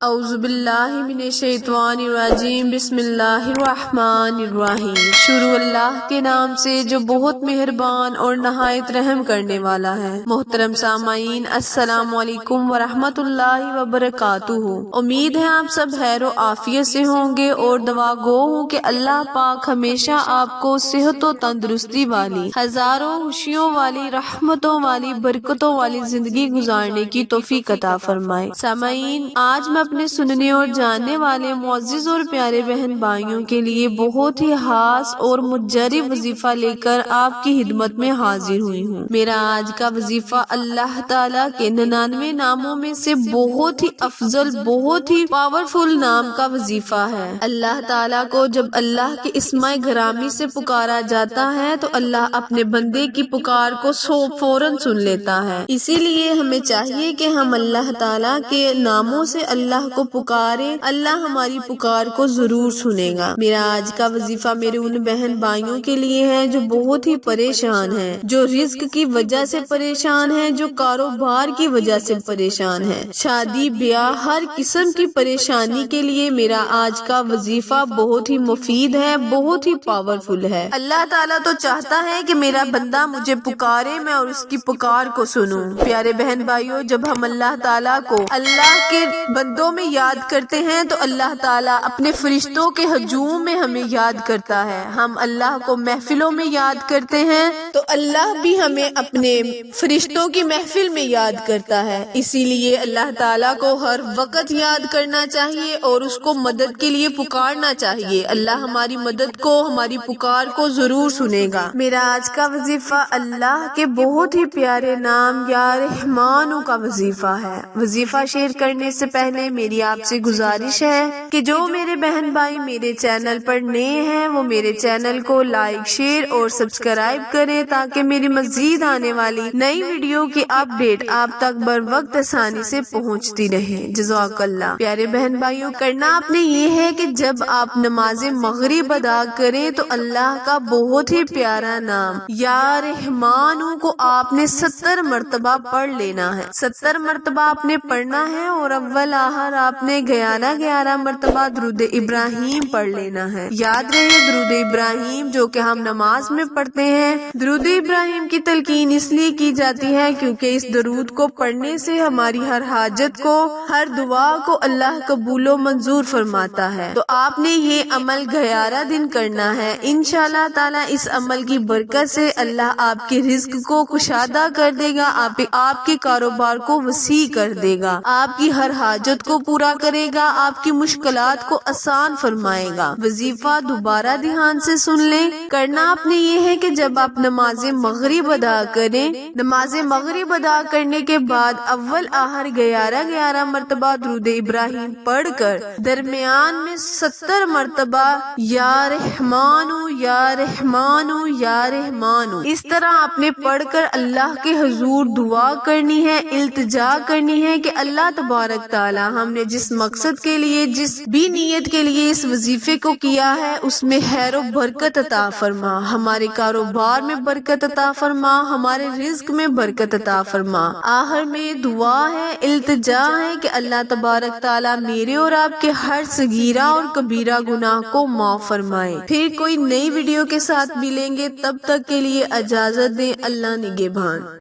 اعوذ باللہ من الشیطان الرجیم بسم اللہ الرحمن الرحیم۔ شروع اللہ کے نام سے جو بہت مہربان اور نہایت رحم کرنے والا ہے۔ محترم سامعین، السلام علیکم ورحمۃ اللہ وبرکاتہ۔ امید ہے آپ سب خیر و عافیت سے ہوں گے اور دعا گو ہوں کہ اللہ پاک ہمیشہ آپ کو صحت و تندرستی والی، ہزاروں خوشیوں والی، رحمتوں والی، برکتوں والی زندگی گزارنے کی توفیق عطا فرمائے۔ سامعین، آج میں اپنے سننے اور جاننے والے معزز اور پیارے بہن بھائیوں کے لیے بہت ہی خاص اور مجرب وظیفہ لے کر آپ کی خدمت میں حاضر ہوئی ہوں۔ میرا آج کا وظیفہ اللہ تعالیٰ کے 99 ناموں میں سے بہت ہی افضل، بہت ہی پاورفل نام کا وظیفہ ہے۔ اللہ تعالیٰ کو جب اللہ کے اسماء گرامی سے پکارا جاتا ہے تو اللہ اپنے بندے کی پکار کو فوراً سن لیتا ہے۔ اسی لیے ہمیں چاہیے کہ ہم اللہ تعالیٰ کے ناموں سے اللہ کو پکارے، اللہ ہماری پکار کو ضرور سنے گا۔ میرا آج کا وظیفہ میرے ان بہن بھائیوں کے لیے ہے جو بہت ہی پریشان ہیں، جو رزق کی وجہ سے پریشان ہیں، جو کاروبار کی وجہ سے پریشان ہیں، شادی بیاہ ہر قسم کی پریشانی کے لیے میرا آج کا وظیفہ بہت ہی مفید ہے، بہت ہی پاورفل ہے۔ اللہ تعالیٰ تو چاہتا ہے کہ میرا بندہ مجھے پکارے، میں اور اس کی پکار کو سنوں۔ پیارے بہن بھائیوں، جب ہم اللہ تعالیٰ کو اللہ کے بندوں میں یاد کرتے ہیں تو اللہ تعالیٰ اپنے فرشتوں کے ہجوم میں ہمیں یاد کرتا ہے۔ ہم اللہ کو محفلوں میں یاد کرتے ہیں تو اللہ بھی ہمیں اپنے فرشتوں کی محفل میں یاد کرتا ہے۔ اسی لیے اللہ تعالیٰ کو ہر وقت یاد کرنا چاہیے اور اس کو مدد کے لیے پکارنا چاہیے۔ اللہ ہماری مدد کو، ہماری پکار کو ضرور سنے گا۔ میرا آج کا وظیفہ اللہ کے بہت ہی پیارے نام یا رحمانو کا وظیفہ ہے۔ وظیفہ شیئر کرنے سے پہلے میری آپ سے گزارش ہے کہ جو میرے بہن بھائی میرے چینل پر نئے ہیں وہ میرے چینل کو لائک، شیئر اور سبسکرائب کریں تاکہ میری مزید آنے والی نئی ویڈیو کی اپ ڈیٹ آپ تک بر وقت آسانی سے پہنچتی رہے۔ جزاک اللہ۔ پیارے بہن بھائیوں، کرنا آپ نے یہ ہے کہ جب آپ نماز مغرب ادا کریں تو اللہ کا بہت ہی پیارا نام یا رحمانو کو آپ نے 70 مرتبہ پڑھ لینا ہے۔ 70 مرتبہ آپ نے پڑھنا ہے اور اول آخر آپ نے 11 مرتبہ درود ابراہیم پڑھ لینا ہے۔ یاد رہے، درود ابراہیم جو کہ ہم نماز میں پڑھتے ہیں، درود ابراہیم کی تلقین اس لیے کی جاتی ہے کیونکہ اس درود کو پڑھنے سے ہماری ہر حاجت کو، ہر دعا کو اللہ قبول و منظور فرماتا ہے۔ تو آپ نے یہ عمل 11 دن کرنا ہے۔ انشاءاللہ تعالی اس عمل کی برکت سے اللہ آپ کے رزق کو کشادہ کر دے گا، آپ کے کاروبار کو وسیع کر دے گا، آپ کی ہر حاجت کو پورا کرے گا، آپ کی مشکلات کو آسان فرمائے گا۔ وظیفہ دوبارہ دھیان سے سن لیں۔ کرنا آپ نے یہ ہے کہ جب آپ نماز مغرب ادا کریں، نماز مغرب ادا کرنے کے بعد اول آخر 11 مرتبہ درود ابراہیم پڑھ کر درمیان میں 70 مرتبہ یا رحمانو یا رحمانو یا رحمانو اس طرح آپ نے پڑھ کر اللہ کے حضور دعا کرنی ہے، التجا کرنی ہے کہ اللہ تبارک تعالی ہم نے جس مقصد کے لیے، جس بھی نیت کے لیے اس وظیفے کو کیا ہے اس میں خیر و برکت عطا فرما، ہمارے کاروبار میں برکت عطا فرما، ہمارے رزق میں برکت عطا فرما۔ آخر میں دعا ہے، التجا ہے کہ اللہ تبارک تعالی میرے اور آپ کے ہر صغیرہ اور کبیرہ گناہ کو معاف فرمائے۔ پھر کوئی نئی ویڈیو کے ساتھ ملیں گے، تب تک کے لیے اجازت دیں۔ اللہ نگہبان۔